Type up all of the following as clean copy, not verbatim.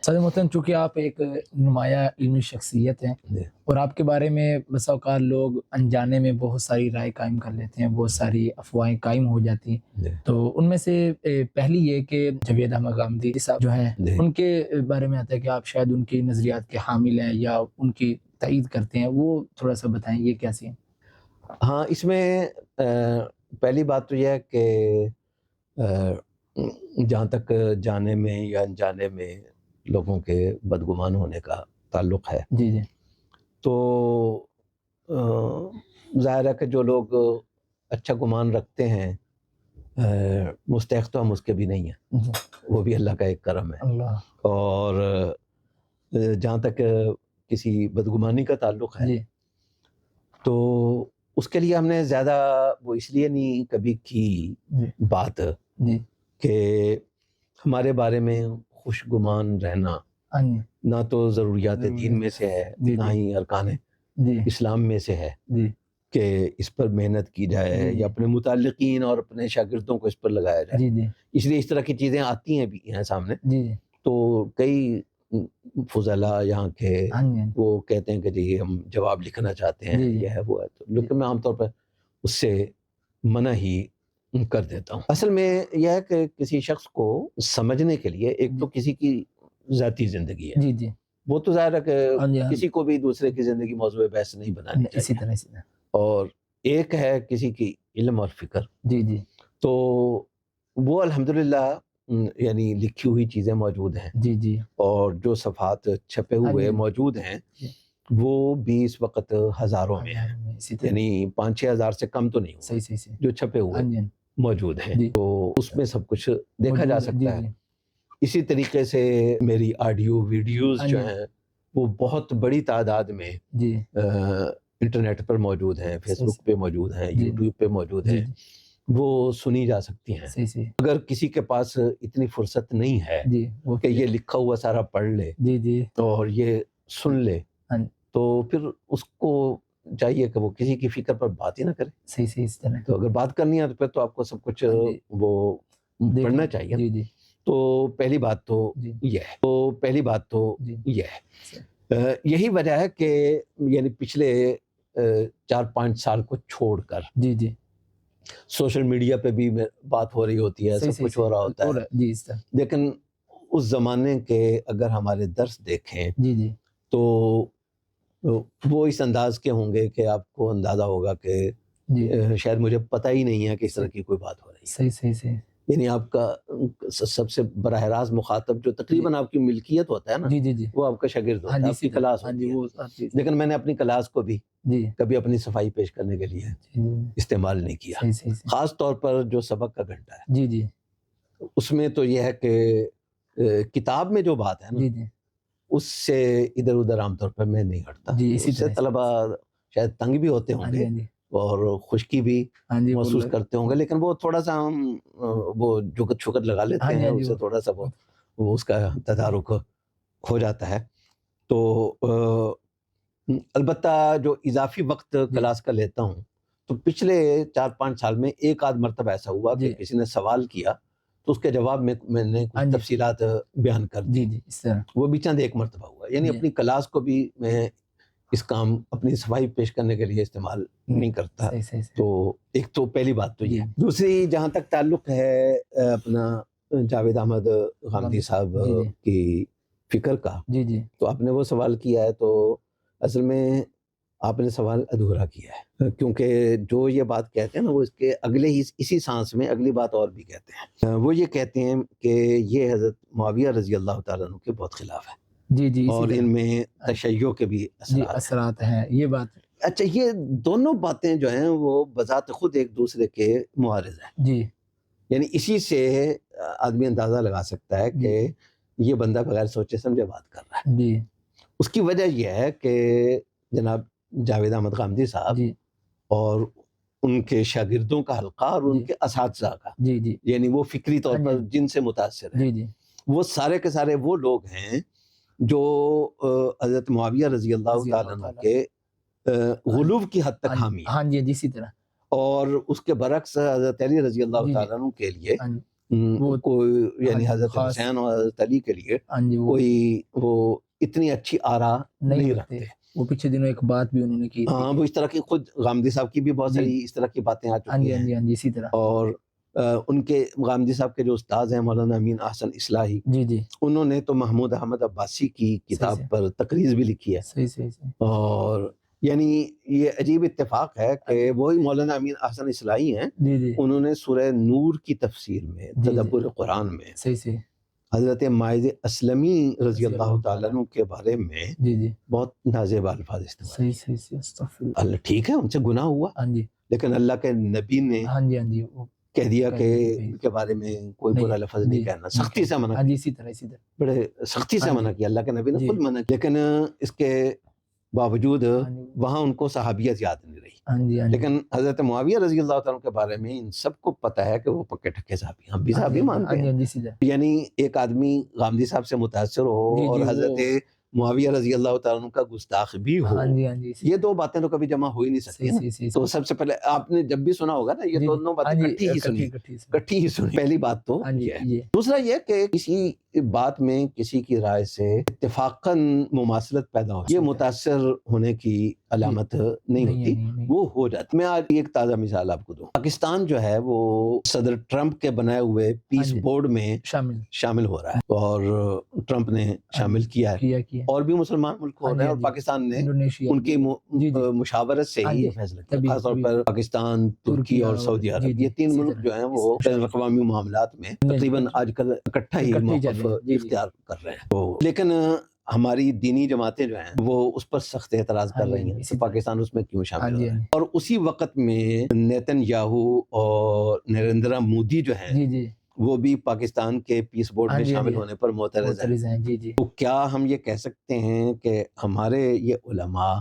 صدر محترم، چونکہ آپ ایک نمایاں علمی شخصیت ہیں اور آپ کے بارے میں بسا اوقات لوگ انجانے میں بہت ساری رائے قائم کر لیتے ہیں، بہت ساری افواہیں قائم ہو جاتی ہیں، تو ان میں سے پہلی یہ کہ جاوید احمد غامدی صاحب جو ہیں ان کے بارے میں آتا ہے کہ آپ شاید ان کی نظریات کے حامل ہیں یا ان کی تائید کرتے ہیں، وہ تھوڑا سا بتائیں یہ کیسی ہیں؟ ہاں، اس میں پہلی بات تو یہ ہے کہ جہاں تک جانے میں یا انجانے میں لوگوں کے بدگمان ہونے کا تعلق ہے، جی جی، تو ظاہر ہے کہ جو لوگ اچھا گمان رکھتے ہیں مستحق تو ہم اس کے بھی نہیں ہیں، وہ بھی اللہ کا ایک کرم ہے۔ اللہ، اور جہاں تک کسی بدگمانی کا تعلق ہے جی تو اس کے لیے ہم نے زیادہ وہ اس لیے نہیں کبھی کی بات جی کہ ہمارے بارے میں خوش گمان رہنا نہ تو ضروریات دین میں سے ہے، نہ ہی ارکان اسلام میں سے ہے کہ اس پر محنت کی جائے یا اپنے متعلقین اور اپنے شاگردوں کو اس پر لگایا جائے۔ اس لیے اس طرح کی چیزیں آتی ہیں بھی ہیں سامنے، تو کئی فضلاء یہاں کے وہ کہتے ہیں کہ جی ہم جواب لکھنا چاہتے ہیں، یہ ہے وہ ہے، تو لیکن میں عام طور پر اس سے منع ہی کر دیتا ہوں۔ اصل میں یہ ہے کہ کسی شخص کو سمجھنے کے لیے ایک تو کسی کی ذاتی زندگی ہے، وہ تو ظاہر ہے کہ کسی کو بھی دوسرے کی زندگی موضوع بحث نہیں بنانی چاہیے، اسی طرح اور ایک ہے کسی کی علم اور فکر، تو وہ الحمدللہ یعنی لکھی ہوئی چیزیں موجود ہیں، اور جو صفحات چھپے ہوئے موجود ہیں وہ بھی اس وقت ہزاروں میں ہیں، یعنی 5-6 ہزار سے کم تو نہیں ہوئے جو چھپے ہوئے موجود ہیں، تو اس میں سب کچھ دیکھا جا سکتا ہے۔ اسی طریقے سے میری آڈیو ویڈیوز جو ہیں وہ بہت بڑی تعداد میں انٹرنیٹ پر موجود ہیں، فیس بک پہ موجود ہیں، یوٹیوب پہ موجود ہیں، وہ سنی جا سکتی ہیں۔ اگر کسی کے پاس اتنی فرصت نہیں ہے کہ یہ لکھا ہوا سارا پڑھ لے اور یہ سن لے، تو پھر اس کو چاہیے کہ وہ کسی کی فکر پر بات ہی نہ کرے۔ تو اگر بات کرنی ہے تو پھر تو آپ کو سب کچھ وہ پڑھنا چاہیے۔ تو پہلی بات تو یہ ہے، یہی وجہ ہے کہ یعنی پچھلے 4-5 سال کو چھوڑ کر سوشل میڈیا پہ بھی بات ہو رہی ہوتی ہے، سب کچھ ہو رہا ہوتا ہے، لیکن اس زمانے کے اگر ہمارے درس دیکھیں تو وہ اس انداز کے ہوں گے کہ آپ کو اندازہ ہوگا کہ شاید مجھے پتہ ہی نہیں ہے کہ اس طرح کی کوئی بات ہو رہی ہے۔ یعنی آپ کا سب سے براہ راست مخاطب جو تقریباً آپ کی ملکیت ہوتا ہے نا، وہ آپ کا شاگرد ہوتا ہے، آپ کی کلاس ہوتی ہے، لیکن میں نے اپنی کلاس کو بھی کبھی اپنی صفائی پیش کرنے کے لیے استعمال نہیں کیا، خاص طور پر جو سبق کا گھنٹہ ہے اس میں تو یہ ہے کہ کتاب میں جو بات ہے نا اس سے ادھر ادھر عام طور پر میں نہیں ہٹتا، اس سے طلبہ شاید تنگ بھی ہوتے ہوں گے اور خشکی بھی محسوس کرتے ہوں گے، لیکن وہ تھوڑا سا ہم وہ جھکت چھکت لگا لیتے ہیں، اس سے تھوڑا سا وہ اس کا تدارک ہو جاتا ہے۔ تو البتہ جو اضافی وقت کلاس کا لیتا ہوں تو پچھلے 4-5 سال میں ایک آدھ مرتبہ ایسا ہوا کہ کسی نے سوال کیا تو اس کے جواب میں نے کچھ تفصیلات بیان کر دی، وہ بھی چند ایک مرتبہ ہوا، یعنی اپنی کلاس کو بھی میں اس کام اپنی صفائی پیش کرنے کے لیے استعمال نہیں کرتا۔ تو ایک تو پہلی بات تو یہ، دوسری جہاں تک تعلق ہے اپنا جاوید احمد غامدی صاحب کی فکر کا، تو آپ نے وہ سوال کیا ہے تو اصل میں آپ نے سوال ادھورا کیا ہے، کیونکہ جو یہ بات کہتے ہیں نا وہ اس کے اگلے ہی اسی سانس میں اگلی بات اور بھی کہتے ہیں، وہ یہ کہتے ہیں کہ یہ حضرت معاویہ رضی اللہ تعالیٰ عنہ کے بہت خلاف ہے، اور ان میں تشیع کے بھی اثرات ہیں، یہ بات اچھا، یہ دونوں باتیں جو ہیں وہ بذات خود ایک دوسرے کے معارض ہیں، یعنی اسی سے آدمی اندازہ لگا سکتا ہے کہ یہ بندہ بغیر سوچے سمجھے بات کر رہا ہے۔ اس کی وجہ یہ ہے کہ جناب جاوید احمد غامدی صاحب اور ان کے شاگردوں کا حلقہ اور ان کے اساتذہ کا، یعنی وہ فکری طور پر جن سے متاثر ہیں، وہ سارے کے سارے وہ لوگ ہیں جو حضرت معاویہ رضی اللہ تعالیٰ عنہ کے غلو کی حد تک حامی ہیں، اسی طرح، اور اس کے برعکس حضرت علی رضی اللہ تعالیٰ عنہ کے لیے وہ کوئی یعنی ہاں جی، حضرت خاص حسین اور حضرت علی کے لیے ہاں جی کوئی وہ اتنی اچھی آرا نہیں رکھتے. وہ پیچھے دنوں ایک بات بھی انہوں نے کی تھی. ہاں وہ اس طرح کی خود غامدی صاحب کی بھی بہت جی. ساری اس طرح کی باتیں آ ہاں چکی جی ہاں ہیں. جی ہاں جی اسی طرح. اور ان کے غامدی صاحب کے جو استاذ ہیں مولانا امین احسن اصلاحی، جی جی انہوں نے تو محمود احمد عباسی کی کتاب صحیح پر تقریض بھی لکھی ہے. صحیح صحیح صحیح. اور یعنی یہ عجیب اتفاق ہے کہ وہی مولانا امین احسن اصلاحی ہیں، جی جی انہوں نے سورہ نور کی تفسیر میں جی. تدبر قرآن میں صحیح صحیح. حضرت ماعز اسلمی رضی اللہ تعالیٰ عنہ کے بارے میں جی جی بہت نازیبا الفاظ استعمال صحیح کیے. صحیح صحیح. استغفر اللہ. اللہ ٹھیک ہے ان سے گناہ ہوا، ہاں جی لیکن اللہ کے نبی نے ہاں جی ہاں جی وہ کہہ دیا کہ کہہ دیا ان کے بارے میں کوئی نہیں، برا لفظ نہیں جی، کہنا، سختی سے منع ہاں کیا، جی اسی طرح اسی طرح. بڑے سختی سے ہاں منع جی. کیا، اللہ کے نبی نے جی. خود منع کیا. لیکن اس کے باوجود ہاں جی وہاں ان کو صحابیت یاد نہیں رہی. ہاں جی ہاں جی. لیکن حضرت معاویہ رضی اللہ تعالیٰ عنہ کے بارے میں ان سب کو پتہ ہے کہ وہ پکے ٹھکے صحابی ہیں، ہم بھی صحابی مانتے ہاں جی ہیں. ہاں جی اسی طرح. یعنی ایک آدمی غامدی صاحب سے متاثر ہو جی اور جی حضرت معاویہ رضی اللہ تعالیٰ عنہ کا گستاخ بھی ہو، ہاں جی ہاں جی یہ دو باتیں تو کبھی جمع ہو ہی نہیں سکتی نا. تو سب سے پہلے آپ نے جب بھی سنا ہوگا نا یہ دونوں باتیں کٹھی ہی سنی، کٹھی ہی سنی. پہلی بات تو یہ ہے. دوسرا یہ کہ کسی بات میں کسی کی رائے سے اتفاقاً مماثلت پیدا ہو، یہ متاثر ہونے کی علامت نہیں ہوتی، وہ ہو جاتی. میں آج ایک تازہ مثال آپ کو دوں. پاکستان جو ہے وہ صدر ٹرمپ کے بنائے ہوئے پیس بورڈ میں شامل ہو رہا ہے، اور ٹرمپ نے شامل کیا ہے، اور بھی مسلمان ملک ہو رہے ہیں، اور پاکستان نے ان کی مشاورت سے ہی فیصلہ کیا. خاص طور پر پاکستان، ترکی اور سعودی عرب، یہ تین ملک جو ہیں وہ بین الاقوامی معاملات میں تقریباً آج کل اکٹھا ہی موقف اختیار کر رہے ہیں. لیکن ہماری دینی جماعتیں جو ہیں وہ اس پر سخت اعتراض کر رہی ہیں کہ پاکستان اس میں کیوں شامل ہو رہا ہے. اور اسی وقت میں نیتن یاہو اور نریندرا مودی جو ہیں وہ بھی پاکستان کے پیس بورڈ میں شامل ہونے پر معترض ہیں. تو کیا ہم یہ کہہ سکتے ہیں کہ ہمارے یہ علماء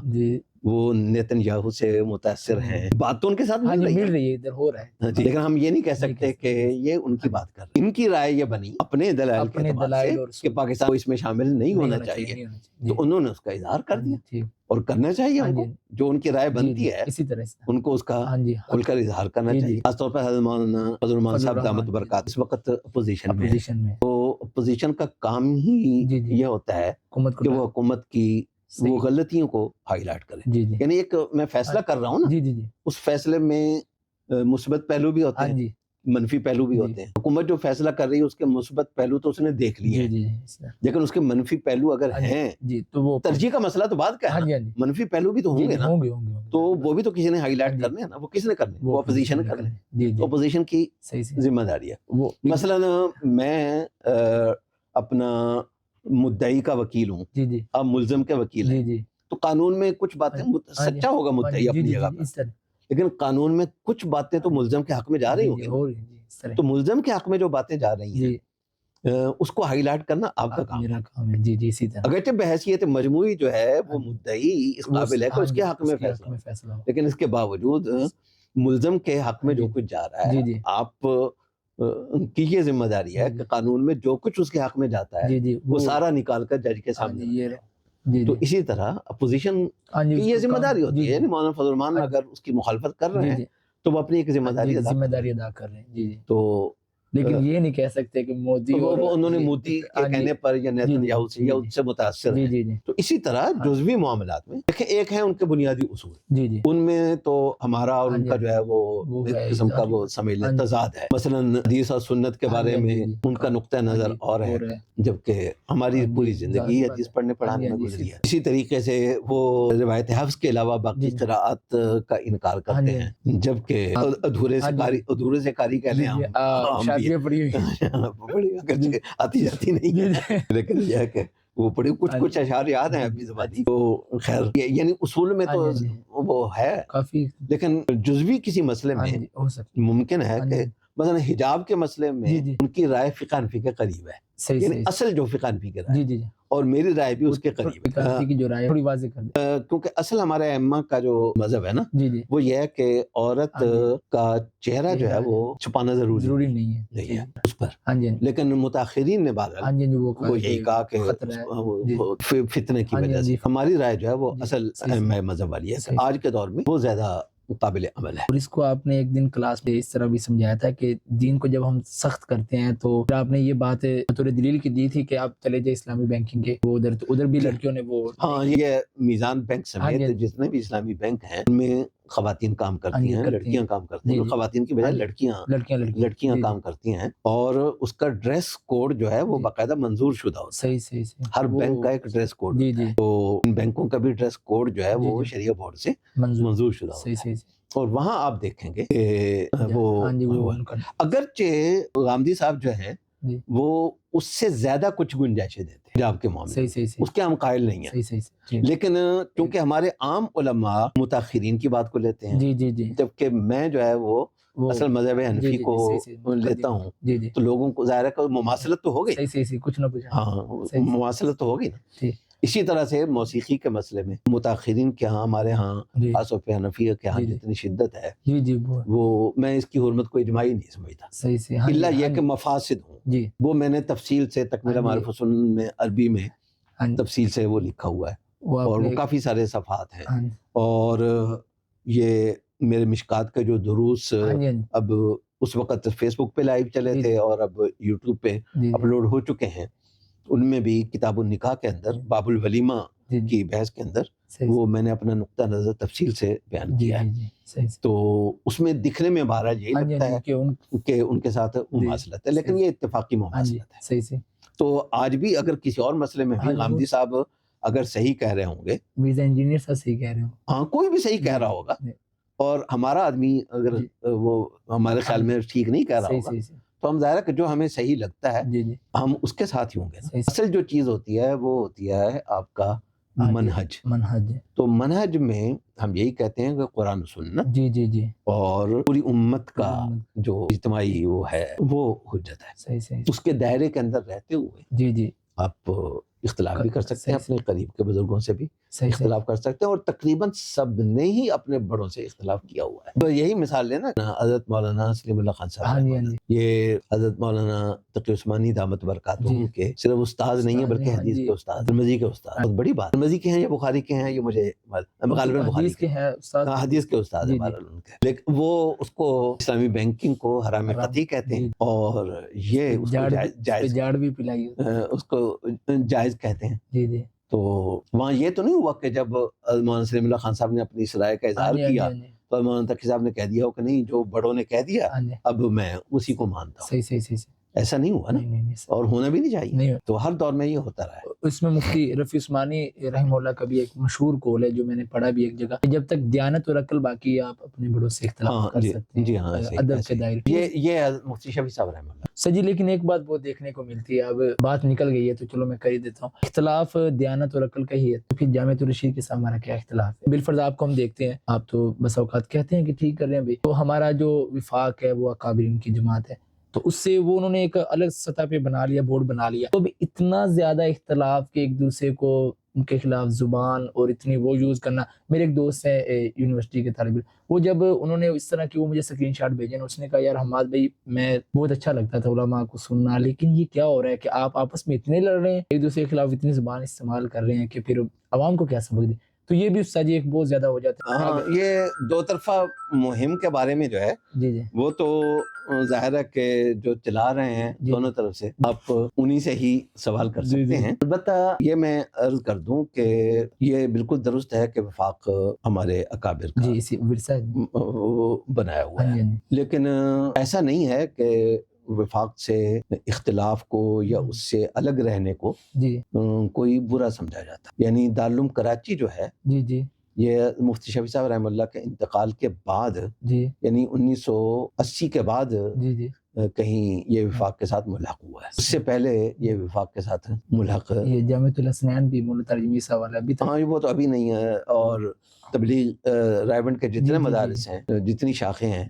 وہ نیتن یاہو سے متاثر ہیں؟ بات تو ان کے ساتھ مل رہی ہے، ادھر ہو رہا ہے، لیکن ہم یہ نہیں کہہ سکتے کہ یہ ان کی بات کر رہے ہیں. ان کی رائے یہ بنی اپنے دلائل کے اعتبار سے کہ پاکستان کو اس میں شامل نہیں ہونا چاہیے، تو انہوں نے اس کا اظہار کر دیا، اور کرنا چاہیے ان کو. جو ان کی رائے بنتی ہے ان کو اس کا کھل کر اظہار کرنا چاہیے. خاص طور پر حضرت مولانا فضل الرحمان صاحب دامت برکات اس وقت اپوزیشن میں، تو اپوزیشن کا کام ہی یہ ہوتا ہے کہ وہ حکومت کی وہ غلطیوں کو ہائی لائٹ کرے. یعنی ایک میں فیصلہ کر رہا ہوں نا، اس فیصلے میں مثبت پہلو بھی ہوتے ہیں، منفی پہلو بھی ہوتے ہیں. حکومت جو فیصلہ کر رہی ہے اس کے مثبت پہلو تو اس نے دیکھ لیے ہیں، لیکن اس کے منفی پہلو اگر ہیں تو وہ ترجیح کا مسئلہ تو بات کا ہے، منفی پہلو بھی تو ہوں گے نا، تو وہ بھی تو کسی نے ہائی لائٹ کرنے ہیں نا. وہ کس نے کرنے؟ وہ اپوزیشن نے کرنے. تو اپوزیشن کی ذمہ داری ہے. مثلا میں اپنا مدعی کا وکیل ہوں، آپ ملزم کے وکیل ہیں، تو قانون میں کچھ باتیں سچا ہوگا مدعی اپنی جگہ پر، لیکن قانون میں کچھ باتیں تو ملزم کے حق میں جا رہی ہوں گی. تو ملزم کے حق میں جو باتیں جا رہی ہیں اس کو ہائی لائٹ کرنا آپ کا کام ہے. اگرچہ بحیثیت مجموعی جو ہے وہ مدعی اس قابل ہے کہ اس کے حق میں فیصلہ ہو، لیکن اس کے باوجود ملزم کے حق میں جو کچھ جا رہا ہے آپ کی یہ ذمہ داری ہے کہ قانون میں جو کچھ اس کے حق میں جاتا ہے وہ سارا نکال کر جج کے سامنے. تو اسی طرح اپوزیشن کی یہ ذمہ داری ہوتی ہے. مولانا فضل الرحمان اگر اس کی مخالفت کر رہے ہیں تو وہ اپنی ایک ذمہ داری ادا کر رہے ہیں. تو لیکن یہ نہیں کہہ سکتے کہ مودی انہوں نے مودی کے کہنے پر یا نیتن یاہو سے یا ان سے متاثر ہیں. تو اسی طرح جزوی معاملات میں دیکھیں ایک ہے ان کے بنیادی اصول، ان میں تو ہمارا اور ان کا جو ہے وہ ایک قسم کا وہ سمجھ تضاد ہے. مثلا حدیث اور سنت کے بارے میں ان کا نقطہ نظر اور ہے، جبکہ ہماری پوری زندگی حدیث پڑھنے پڑھانے میں گزری ہے. اسی طریقے سے وہ روایت حفظ کے علاوہ باقی قراءات کا انکار کرتے ہیں، جبکہ ادھورے سے کاری کہہ لیں ہم آتی جاتی نہیں ہے، لیکن یہ ہے کہ وہ بڑے کچھ اشعار یاد ہیں ابھی زبانی. تو خیر یعنی اصول میں تو وہ ہے کافی، لیکن جزوی کسی مسئلے میں ممکن ہے کہ مثلا حجاب کے مسئلے میں ان کی رائے فقہ حنفی کے قریب ہے، یعنی اصل جو فقہ حنفی کی رائے اور میری رائے بھی اس کے قریب ہے، کیونکہ اصل ہمارے ائمہ کا جو مذہب ہے نا وہ یہ ہے کہ عورت کا چہرہ جو ہے وہ چھپانا ضروری نہیں ہے اس پر. لیکن متاخرین نے وہ یہی کہا کہ فتنے کی وجہ سے. ہماری رائے جو ہے وہ اصل ائمہ مذہب والی ہے کہ آج کے دور میں وہ زیادہ قابل عمل ہے. اور اس کو آپ نے ایک دن کلاس میں اس طرح بھی سمجھایا تھا کہ دین کو جب ہم سخت کرتے ہیں تو آپ نے یہ بات بطور دلیل کی دی تھی کہ آپ چلے جائیں اسلامی بینکنگ کے وہ ادھر بھی لڑکیوں نے وہ ہاں یہ میزان بینک سمیت جتنے بھی اسلامی بینک ہیں ان میں خواتین کام کرتی ہیں, لڑکیاں کام کرتی ہیں, خواتین کی بجائے لڑکیاں کام کرتی ہیں, اور اس کا ڈریس کوڈ جو ہے وہ باقاعدہ منظور شدہ ہوتا ہے. صحیح ہر بینک کا ایک ڈریس کوڈ ہوتا ہے, تو ان بینکوں کا بھی ڈریس کوڈ جو ہے وہ شریعہ بورڈ سے منظور شدہ ہوتا ہے. اور وہاں آپ دیکھیں گے کہ وہ اگرچہ غامدی صاحب جو ہیں وہ اس سے زیادہ کچھ گنجائشیں دیتے ہیں حجاب کے معاملے میں, اس کے ہم قائل نہیں ہیں, لیکن چونکہ ہمارے عام علماء متاخرین کی بات کو لیتے ہیں, جبکہ میں جو ہے وہ اصل مذہب حنفی کو لیتا ہوں, تو لوگوں کو ظاہر ہے کہ مماثلت تو ہو گئی, کچھ نہ کچھ, ہاں مماثلت تو ہوگی نا. اسی طرح سے موسیقی کے مسئلے میں متاخرین کے ہاں, ہمارے ہاں خاص طور پہ حنفیہ کے ہاں جتنی شدت ہے وہ میں اس کی حرمت کو اجماعی نہیں سمجھتا, الا یہ کہ مفاسد ہوں. وہ میں نے تفصیل سے تکمیلہ معارف السنن میں عربی میں تفصیل سے وہ لکھا ہوا ہے, اور وہ کافی سارے صفحات ہیں. اور یہ میرے مشکات کا جو دروس اب اس وقت فیس بک پہ لائیو چلے تھے اور اب یوٹیوب پہ اپلوڈ ہو چکے ہیں, ان میں بھی کتاب النکاح کے اندر باب الولیمہ کی بحث کے اندر وہ میں نے اپنا نقطہ نظر تفصیل سے بیان کیا ہے. تو اس میں دکھنے میں بہرحال یہی لگتا ہے کہ ان کے ساتھ مماثلت ہے, لیکن یہ اتفاقی مماثلت ہے. تو آج بھی اگر کسی اور مسئلے میں بھی غامدی صاحب اگر صحیح کہہ رہے ہوں گے, مرزا انجینئر صاحب صحیح کہہ رہے ہوں, ہاں کوئی بھی صحیح کہہ رہا ہوگا, اور ہمارا آدمی اگر وہ ہمارے خیال میں ٹھیک نہیں کہہ رہا ہوگا, تو ہم ظاہر ہے کہ جو ہمیں صحیح لگتا ہے ہم اس کے ساتھ ہی ہوں گے. اصل جو چیز ہوتی ہے وہ ہوتی ہے آپ کا منہج. تو منہج میں ہم یہی کہتے ہیں کہ قرآن و سنت اور پوری امت کا جو اجتماعی وہ ہے وہ حجت ہے. اس کے دائرے کے اندر رہتے ہوئے آپ اختلاف بھی کر سکتے ہیں, اپنے قریب کے بزرگوں سے بھی اختلاف کر سکتے ہیں, اور تقریباً سب نے ہی اپنے بڑوں سے اختلاف کیا ہوا ہے. تو یہی مثال لینا حضرت مولانا سلیم اللہ خان صاحب, یہ حضرت مولانا تقی عثمانی دامت برکاتہم کے صرف استاد نہیں ہے بلکہ حدیث کے استاد, ترمذی کے استاد. بہت بڑی بات, ترمذی کے ہیں یا بخاری کے ہیں یہ مجھے غالباً بخاری کے ہیں, حدیث کے استاد ہیں ان کے, لیکن وہ اس کو اسلامی بینکنگ کو حرام قطعی کہتے ہیں, اور یہ اس کو اس کو جائز کہتے ہیں. تو وہاں یہ تو نہیں ہوا کہ جب مولانا سلیم اللہ خان صاحب نے اپنی اس رائے کا اظہار کیا تو مولانا تقی صاحب نے کہہ دیا ہو کہ نہیں جو بڑوں نے کہہ دیا اب میں اسی کو مانتا ہوں. ایسا نہیں ہوا نا, اور ہونا بھی نہیں چاہیے. تو ہر دور میں یہ ہوتا رہا ہے. اس میں مفتی رفیع عثمانی رحمہ اللہ کا بھی ایک مشہور قول ہے جو میں نے پڑھا بھی ایک جگہ, جب تک دیانت اور عقل باقی ہے آپ اپنے بڑوں سے اختلاف کر سکتے ہیں ادب کے دائرے. یہ مفتی شفیع صاحب رحمہ اللہ. سجی, لیکن ایک بات وہ دیکھنے کو ملتی ہے, اب بات نکل گئی ہے تو چلو میں کر ہی دیتا ہوں. اختلاف دیانت اور عقل کا ہی ہے, تو پھر جامعۃ الرشید کے ساتھ ہمارا کیا اختلاف ہے؟ بالفرض آپ کو ہم دیکھتے ہیں, آپ تو بس اوقات کہتے ہیں کہ ٹھیک کر رہے ہیں بھائی, تو ہمارا جو وفاق ہے وہ اکابرین کی جماعت ہے, تو اس سے وہ انہوں نے ایک الگ سطح پہ بنا لیا, بورڈ بنا لیا. تو اتنا زیادہ اختلاف کہ ایک دوسرے کو ان کے خلاف زبان اور اتنی وہ یوز کرنا. میرے ایک دوست ہے یونیورسٹی کے طالب علم, وہ جب انہوں نے اس طرح کی وہ مجھے اسکرین شاٹ بھیجے, اس نے کہا یار حماد بھائی میں بہت اچھا لگتا تھا علماء کو سننا, لیکن یہ کیا ہو رہا ہے کہ آپ آپس میں اتنے لڑ رہے ہیں, ایک دوسرے کے خلاف اتنی زبان استعمال کر رہے ہیں کہ پھر عوام کو کیا سبق دے. تو یہ بھی استاد جی ایک بہت زیادہ ہو جاتا ہے. ہاں یہ دو طرفہ مہم کے بارے میں جو ہے وہ تو ظاہر ہے کہ جو چلا رہے ہیں دونوں طرف سے آپ انہی سے ہی سوال کر سکتے ہیں. البتہ یہ میں عرض کر دوں کہ یہ بالکل درست ہے کہ وفاق ہمارے اکابر کا بنایا ہوا ہے, لیکن ایسا نہیں ہے کہ وفاق سے اختلاف کو یا اس سے الگ رہنے کو کوئی برا سمجھا جاتا. یعنی دارالعلوم کراچی جو ہے یہ مفتی شفیع صاحب رحمہ اللہ کے انتقال کے بعد یعنی 1980 کے بعد کہیں یہ وفاق کے ساتھ ملحق ہوا ہے. اس سے پہلے یہ وفاق کے ساتھ ملحق یہ جامعۃ الحسنین بھی مولانا ترجمی صاحب والا بھی ہاں وہ تو ابھی نہیں ہے, اور تبلیغ رائیونڈ کے جتنے مدارس ہیں جتنی شاخیں ہیں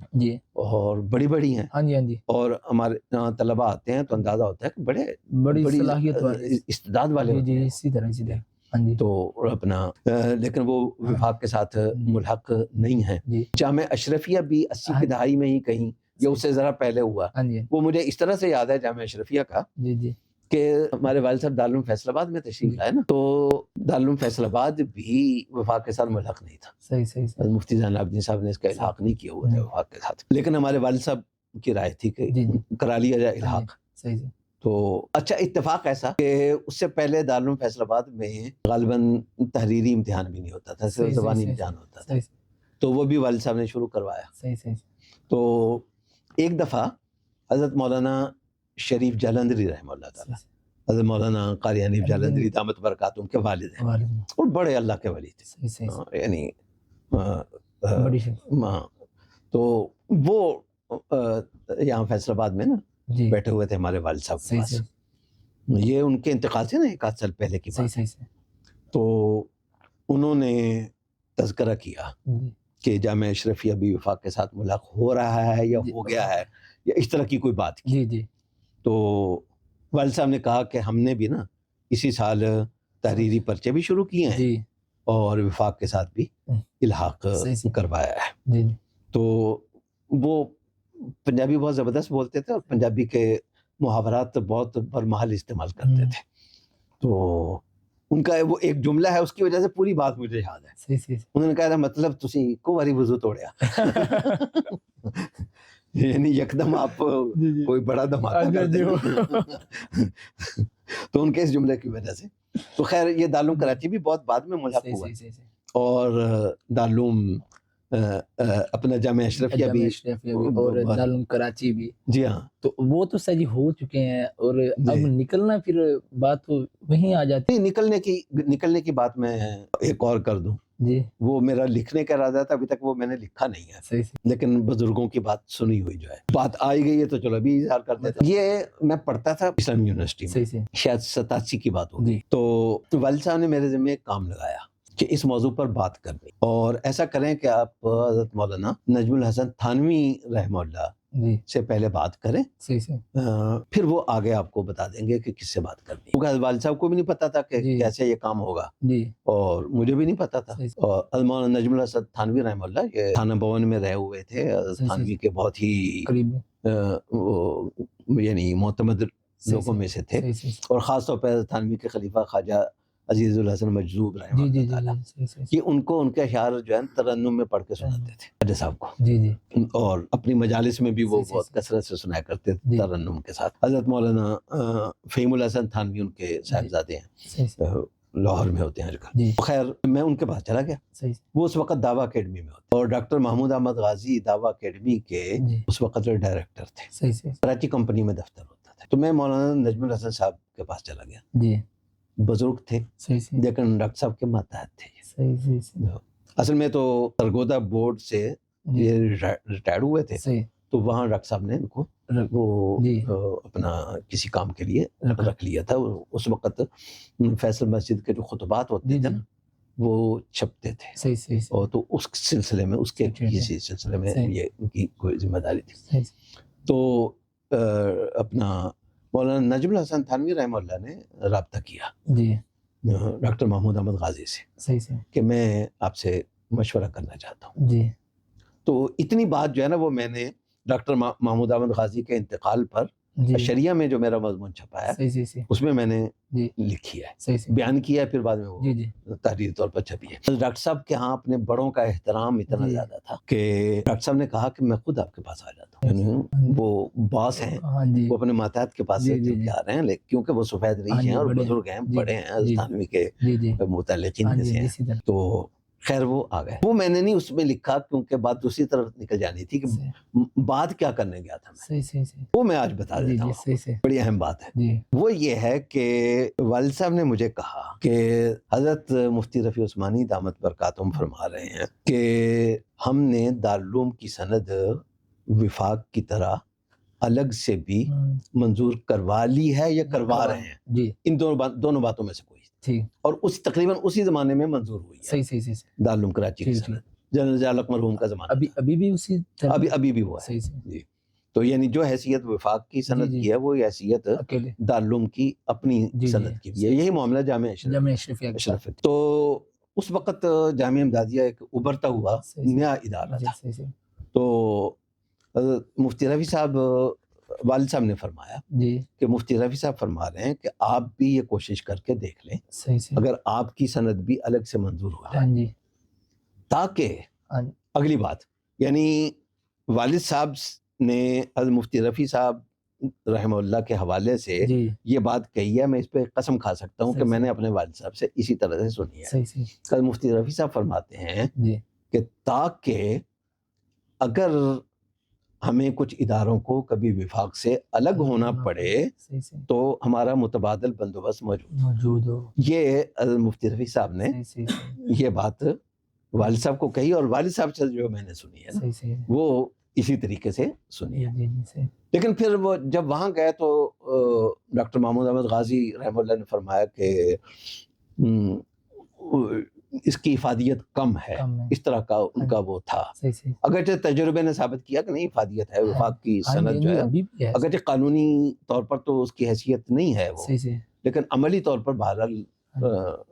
اور بڑی بڑی ہیں, اور ہمارے یہاں طلباء آتے ہیں تو اندازہ ہوتا ہے کہ بڑی صلاحیت استعداد والے اسی طرح تو اپنا, لیکن وہ وفاق کے ساتھ ملحق نہیں ہے. جامع اشرفیہ بھی 80 کی دہائی میں ہی کہیں یا اس سے ذرا پہلے ہوا, وہ مجھے اس طرح سے یاد ہے جامع اشرفیہ کا کہ ہمارے والد صاحب دارالعلوم فیصل آباد میں تشریف لائے نا، تو دارالعلوم فیصل آباد بھی وفاق کے ساتھ ملحق نہیں تھا. صحیح مفتی زین العابدین صاحب نے اس کا الحاق نہیں کیا ہوا تھا وفاق کے ساتھ، لیکن ہمارے والد صاحب کی رائے تھی کہ کرا لیا جائے الحاق. صحیح. تو اچھا اتفاق ایسا کہ اس سے پہلے دارالعلوم فیصل آباد میں غالباً تحریری امتحان بھی نہیں ہوتا تھا، صرف زبانی امتحان ہوتا تھا. تو وہ بھی والد صاحب نے شروع کروایا. صحیح. تو ایک دفعہ حضرت مولانا شریف جالندری رحمہ اللہ تعالیٰ، حضرت مولانا قاری حنیف جالندری دامت برکاتہم کے والد ہیں اور بڑے اللہ کے ولی تھے، یعنی تو وہ یہاں فیصل آباد میں نا بیٹھے ہوئے تھے ہمارے والد صاحب کے پاس. یہ ان کے انتقال سے نا 1 آدھ سال پہلے کی بات ہے. تو انہوں نے تذکرہ کیا کہ جامعہ اشرفیہ بھی وفاق کے ساتھ ملاق ہو رہا ہے یا ہو گیا ہے یا اس طرح کی کوئی بات کی. تو والد صاحب نے کہا کہ ہم نے بھی نا اسی سال تحریری پرچے بھی شروع کیے ہیں اور وفاق کے ساتھ بھی الحاق کروایا ہے. تو وہ پنجابی بہت زبردست بولتے تھے اور پنجابی کے محاورات بہت برمحل استعمال کرتے تھے. تو ان کا وہ ایک جملہ ہے، اس کی وجہ سے پوری بات مجھے یاد ہے. انہوں نے کہا تھا مطلب تسی کو باری وضو توڑیا یعنی یکدم آپ کوئی بڑا دھماکہ کر دیں. تو ان کے اس جملے کی وجہ سے تو خیر یہ دارالعلوم کراچی بھی بہت بعد میں ملحق ہوا اور دارالعلوم اپنا جامعہ اشرفیہ بھی اور دارالعلوم کراچی بھی. جی ہاں. تو وہ تو سجی ہو چکے ہیں اور اب نکلنا پھر بات تو وہیں آ جاتی ہے. نکلنے کی بات میں ایک اور کر دوں جی، وہ میرا لکھنے کا ارادہ تھا، ابھی تک وہ میں نے لکھا نہیں ہے. لیکن بزرگوں کی بات سنی ہوئی جو ہے، بات آئی گئی ہے تو چلو ابھی اظہار کر دیتا ہوں. یہ میں پڑھتا تھا اسلامی یونیورسٹی میں، شاید 87 کی بات ہوگی. تو والد صاحب نے میرے ذمہ ایک کام لگایا کہ اس موضوع پر بات کرنی، اور ایسا کریں کہ آپ حضرت مولانا نجم الحسن تھانوی رحمہ اللہ سے پہلے بات کریں، پھر وہ آگے آپ کو بتا دیں گے کہ کس سے بات کرنی. کیونکہ والد صاحب کو بھی نہیں پتا تھا کہ کیسے یہ کام ہوگا اور مجھے بھی نہیں پتا تھا. اور مولانا نجم الحسن تھانوی رحمہ اللہ یہ تھانہ بھون میں رہے ہوئے تھے، تھانوی کے بہت ہی یعنی معتمد لوگوں میں سے تھے، اور خاص طور پر تھانوی کے خلیفہ خواجہ عزیز الحسن مجذوب رحمہ اللہ تعالیٰ، یہ ان کو ان کے اشعار جو ہے ترنم میں پڑھ کے سناتے تھے خواجہ صاحب کو، اور اپنی مجالس میں بھی وہ بہت کثرت سے سنایا کرتے تھے ترنم کے ساتھ. حضرت مولانا فہیم الحسن تھانوی ان کے صاحبزادے ہیں، لاہور میں ہوتے ہیں آج کل. خیر میں ان کے پاس چلا گیا، وہ اس وقت دعویٰ اکیڈمی میں ہوتے، اور ڈاکٹر محمود احمد غازی دعویٰ اکیڈمی کے اس وقت ڈائریکٹر تھے. کراچی کمپنی میں دفتر ہوتا تھا. تو میں مولانا نجم الحسن صاحب کے پاس چلا گیا. بزرگ تھے لیکن ڈاکٹر صاحب کے ماتحت تھے. اصل میں تو سرگودا بورڈ سے یہ ریٹائرڈ ہوئے تھے، تو وہاں ڈاکٹر صاحب نے ان کو وہ اپنا کسی کام کے لیے رکھ لیا تھا. اس وقت فیصل مسجد کے جو خطبات ہوتے تھے نا وہ چھپتے تھے، اور تو اس سلسلے میں اس کے کسی سلسلے میں یہ ان کی کوئی ذمہ داری تھی. تو اپنا مولانا نجم الحسن تھانوی رحمہ اللہ نے رابطہ کیا ڈاکٹر محمود احمد غازی سے کہ میں آپ سے مشورہ کرنا چاہتا ہوں. تو اتنی بات جو ہے نا وہ میں نے ڈاکٹر محمود احمد غازی کے انتقال پر شریعہ میں جو میرا مضمون چھپا ہے اس میں نے لکھی ہے، بیان کیا ہے، پھر بعد میں وہ تحریری طور پر چھپی ہے. ڈاکٹر صاحب کے ہاں اپنے بڑوں کا احترام اتنا زیادہ تھا کہ ڈاکٹر صاحب نے کہا کہ میں خود آپ کے پاس آ جاتا ہوں. وہ باس ہیں، وہ اپنے ماتحت کے پاس سے آ رہے ہیں، کیونکہ وہ سفید ریش ہیں اور بزرگ ہیں، بڑے ہیں، تھانوی کے متعلقین میں سے ہیں. تو خیر وہ آ گئے. وہ میں نے نہیں اس میں لکھا کیونکہ بات دوسری طرف نکل جانی تھی کہ بات کیا کرنے گیا تھا میں، وہ میں آج بتا دیتا ہوں. بڑی اہم بات ہے. وہ یہ ہے کہ والد صاحب نے مجھے کہا کہ حضرت مفتی رفیع عثمانی دامت برکاتہم فرما رہے ہیں کہ ہم نے دارالعلوم کی سند وفاق کی طرح الگ سے بھی منظور کروا لی ہے یا کروا رہے ہیں. ان دونوں باتوں میں سے کوئی، اور اس تقریباً اسی زمانے میں منظور ہوئی ہے دارالعلوم کراچی کی سند، جنرل ضیاء الحق مرحوم کا زمانہ، ابھی بھی اسی ابھی بھی ہوا ہے. جی تو یعنی جو حیثیت وفاق کی سند کی ہے وہ حیثیت دارالعلوم کی اپنی سند کی بھی ہے. یہی معاملہ جامعہ اشرفیہ. تو اس وقت جامعہ امدادیہ ایک ابھرتا ہوا نیا ادارہ تھا. تو مفتی رفیع صاحب والد صاحب نے فرمایا جی کہ مفتی رفیع صاحب فرما رہے ہیں کہ آپ بھی یہ کوشش کر کے دیکھ لیں صحیح صحیح اگر آپ کی سند بھی الگ سے منظور ہو جائے، ہاں جی تاکہ ہاں جی اگلی بات، یعنی والد صاحب نے حضرت مفتی رفیع صاحب رحمہ اللہ کے حوالے سے جی یہ بات کہی ہے، میں اس پہ قسم کھا سکتا ہوں کہ صحیح میں نے اپنے والد صاحب سے اسی طرح سے سنی ہے۔ صحیح صحیح کل مفتی رفیع صاحب فرماتے ہیں جی کہ تاکہ اگر ہمیں کچھ اداروں کو کبھی وفاق سے الگ ہونا پڑے صحیح صحیح تو ہمارا متبادل بندوبست موجود ہو، یہ حضرت مفتی رفیع صاحب نے صحیح صحیح یہ بات والد صاحب کو کہی، اور والد صاحب سے جو میں نے سنی ہے نا صحیح صحیح وہ اسی طریقے سے سنی ہے۔ جی جی صحیح لیکن پھر وہ جب وہاں گئے تو ڈاکٹر محمود احمد غازی رحمہ اللہ نے فرمایا کہ اس کی افادیت کم ہے، کم ہے، اس طرح کا ان کا وہ تھا، صحیح صحیح اگرچہ تجربے نے ثابت کیا کہ نہیں افادیت ہے، وفاق کی ہاں جی سند جو ہے ابھی بھی ہے، اگرچہ قانونی طور پر تو اس کی حیثیت نہیں ہے وہ، صحیح صحیح لیکن عملی طور پر بہرحال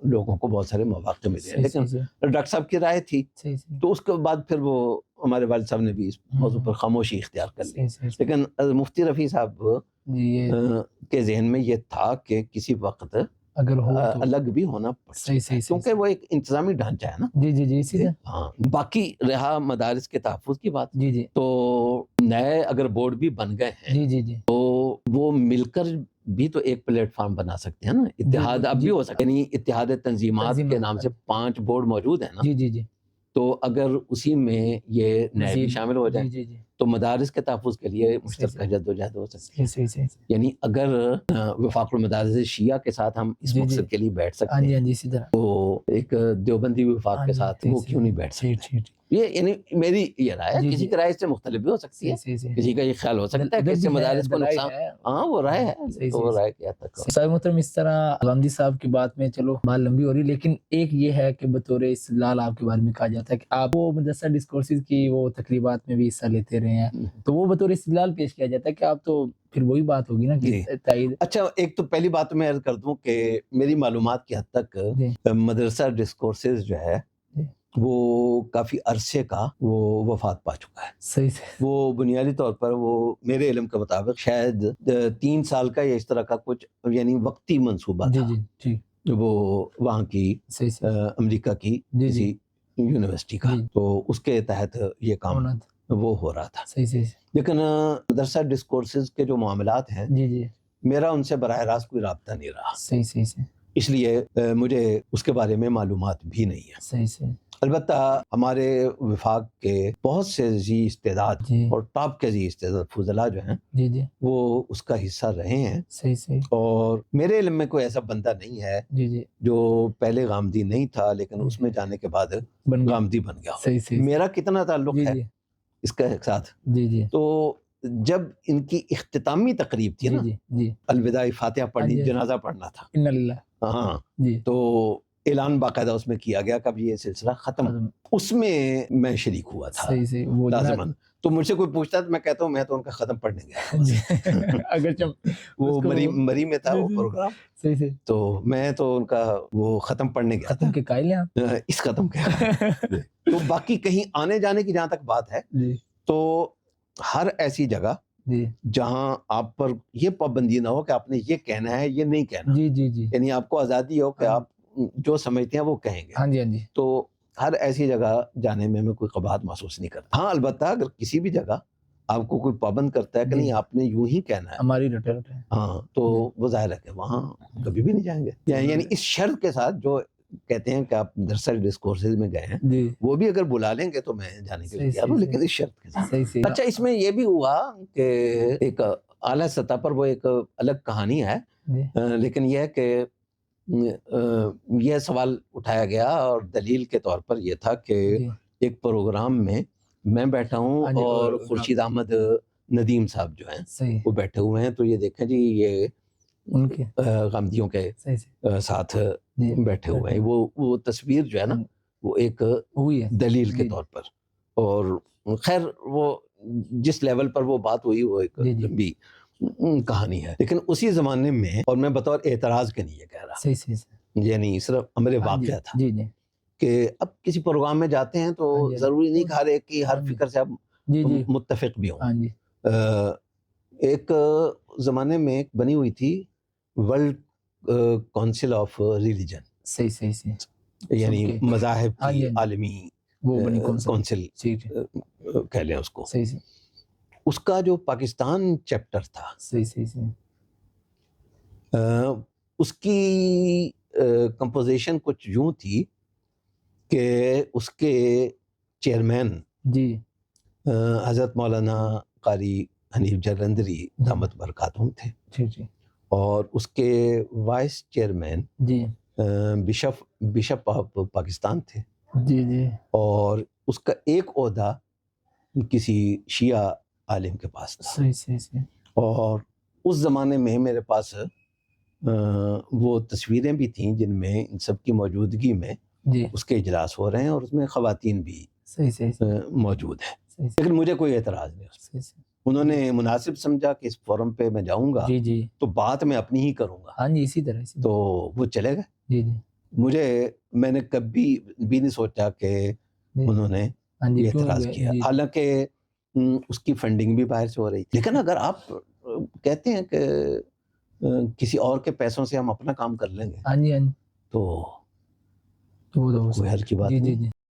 لوگوں کو بہت سارے مواقع ملے ہیں، لیکن ڈاکٹر صاحب کی رائے تھی، صحیح صحیح تو اس کے بعد پھر وہ ہمارے والد صاحب نے بھی اس موضوع پر خاموشی اختیار کر لی۔ لیکن مفتی رفیع صاحب کے ذہن میں یہ تھا کہ کسی وقت اگر ہو تو الگ بھی ہونا پڑ سکتا ہے، کیونکہ وہ ایک انتظامی ڈھانچہ ہے نا۔ جی جی جی اسی ہاں، باقی رہا مدارس کے تحفظ کی بات، جی جی تو نئے اگر بورڈ بھی بن گئے ہیں جی جی جی تو وہ مل کر بھی تو ایک پلیٹ فارم بنا سکتے ہیں نا، اتحاد اب بھی ہو سکتا ہے، یعنی اتحاد تنظیمات کے نام سے 5 بورڈ موجود ہیں نا، جی جی جی تو اگر اسی میں یہ نئے بھی شامل ہو جائیں جی جی تو مدارس کے تحفظ کے لیے مشترکہ جدوجہد ہو سکتی ہے۔ صحیح صحیح یعنی اگر وفاق المدارس شیعہ کے ساتھ ہم اس مقصد کے لیے بیٹھ سکتے ہیں ہاں جی اسی طرح تو ایک دیوبندی وفاق کے ساتھ وہ کیوں نہیں بیٹھ سکتے؟ یہ یعنی میری یہ رائے ہے، کسی کی رائے سے مختلف بھی ہو سکتی ہے، کسی کا یہ خیال ہو سکتا ہے کہ اس سے مدارس کو نقصان، ہاں وہ رائے ہے، تو وہ رائے کیا تک صاحب محترم، اس طرح غامدی صاحب کی بات میں چلو بات لمبی ہو رہی، لیکن ایک یہ ہے کہ بطور استدلال آپ کے بارے میں کہا جاتا ہے کہ آپ وہ مدرسہ ڈسکورسز کی وہ تقریبات میں بھی حصہ لیتے رہے ہیں، تو وہ بطور استدلال پیش کیا جاتا ہے کہ آپ تو پھر وہی بات ہوگی نا کہ تائید۔ اچھا، ایک تو پہلی بات میں عرض کر دوں کہ میری معلومات کی حد تک مدرسہ ڈسکورسز جو ہے وہ کافی عرصے کا وہ وفات پا چکا ہے۔ صحیح سے وہ بنیادی طور پر وہ میرے علم کے مطابق شاید 3 سال کا یا اس طرح کا کچھ یعنی وقتی منصوبہ تھا، وہ وہاں کی امریکہ کی کسی یونیورسٹی کا، تو اس کے تحت یہ کام وہ ہو رہا تھا۔ لیکن مدرسہ ڈسکورسز کے جو معاملات ہیں میرا ان سے براہ راست کوئی رابطہ نہیں رہا، اس لیے مجھے اس کے بارے میں معلومات بھی نہیں ہے۔ البتہ ہمارے وفاق کے بہت سے ذی استعداد اور ٹاپ کے ذی استعداد فضلاء جو ہیں وہ اس کا حصہ رہے ہیں، اور میرے علم میں کوئی ایسا بندہ نہیں ہے جو پہلے غامدی نہیں تھا لیکن اس میں جانے کے بعد غامدی بن گیا۔ میرا کتنا تعلق ہے اس کے ساتھ، تو جب ان کی اختتامی تقریب تھی نا، الوداع فاتحہ پڑھنی، جنازہ پڑھنا تھا، ہاں تو اعلان باقاعدہ اس میں کیا گیا کہ اب یہ سلسلہ ختم، اس میں شریک ہوا تھا لازماً۔ تو مجھ سے کوئی پوچھتا ہے میں کہتا ہوں میں تو ان کا ختم پڑھنے گیا، اگرچہ وہ مری میں تھا وہ پروگرام، تو میں تو ان کا وہ ختم پڑھنے گیا، ختم کے قائل ہیں آپ؟ اس ختم کے تو باقی کہیں آنے جانے کی جہاں تک بات ہے تو ہر ایسی جگہ جہاں آپ پر یہ پابندی نہ ہو کہ آپ نے یہ کہنا ہے یہ نہیں کہنا، یعنی آپ کو آزادی ہو کہ آپ جو سمجھتے ہیں وہ کہیں گے، تو ہر ایسی جگہ جانے میں کوئی قباحت محسوس نہیں کرتا۔ ہاں البتہ اگر کسی بھی جگہ آپ کو کوئی پابند کرتا ہے کہ نہیں آپ نے یوں ہی کہنا ہے، ہماری رٹے ہاں تو وہ ظاہر ہے کہ وہاں کبھی بھی نہیں جائیں گے، یعنی اس شرط کے ساتھ جو کہتے ہیں کہ آپ مدرسہ ڈسکورسز میں گئے ہیں وہ بھی اگر بلا لیں گے تو میں جانے کے لیے تیار ہوں، لیکن اس شرط کے ساتھ۔ اچھا، اس میں یہ بھی ہوا کہ ایک اعلیٰ سطح پر وہ ایک الگ کہانی ہے، لیکن یہ ہے کہ یہ سوال اٹھایا گیا اور دلیل کے طور پر یہ تھا کہ ایک پروگرام میں بیٹھا ہوں اور خورشید احمد ندیم صاحب جو ہیں وہ بیٹھے ہوئے ہیں، تو یہ دیکھیں جی یہ ان کے غامدیوں کے ساتھ بیٹھے ہوئے ہیں، وہ تصویر جو ہے نا وہ ایک دلیل کے طور پر، اور خیر وہ جس لیول پر وہ بات ہوئی وہ ایک لمبی کہانی ہے، لیکن اسی زمانے میں، اور میں بطور اعتراض کے نہیں یہ کہہ رہا، یعنی صرف امر واقعہ تھا کہ اب کسی پروگرام میں جاتے ہیں تو ضروری نہیں کہ ہر ایک کی ہر فکر سے اب متفق بھی ہوں، ایک زمانے میں ایک بنی ہوئی تھی ورلڈ کونسل آف ریلیجن، صحیح صحیح صحیح، یعنی مذاہب ہاں کی جی، ہاں جی، عالمی وہ بنی کونسل ٹھیک ہے، کہہ لیں اس کو. صحیح صحیح اس کا جو پاکستان چیپٹر تھا، صحیح صحیح صحیح، اس کی کمپوزیشن کچھ یوں تھی کہ اس کے چیئرمین جی حضرت مولانا قاری حنیف جلندری دامت برکاتہم تھے، ٹھیک ٹھیک، اور اس کے وائس چیئرمین جی بشپ آف پاکستان تھے، جی جی، اور اس کا ایک عہدہ کسی شیعہ عالم کے پاس تھا. صحیح صحیح صحیح، اور اس زمانے میں میرے پاس وہ تصویریں بھی تھیں جن میں ان سب کی موجودگی میں جی اس کے اجلاس ہو رہے ہیں، اور اس میں خواتین بھی صحیح صحیح موجود ہیں. صحیح، لیکن مجھے کوئی اعتراض نہیں اس پہ. صحیح، انہوں نے مناسب سمجھا کہ اس فورم پہ میں جاؤں گا جی جی، تو بات میں اپنی ہی کروں گا، ہاں جی، اسی طرح تو وہ چلے گئے. جی جی میں نے کبھی بھی نہیں سوچا کہ جی، انہوں نے ہاں جی، یہ کیوں اعتراض کیا، جی حالانکہ اس کی فنڈنگ بھی باہر سے ہو رہی تھی. لیکن اگر آپ کہتے ہیں کہ کسی اور کے پیسوں سے ہم اپنا کام کر لیں گے ہاں جی ہاں جی، تو تو وہ کوئی حل کی بات جی نہیں. جی جی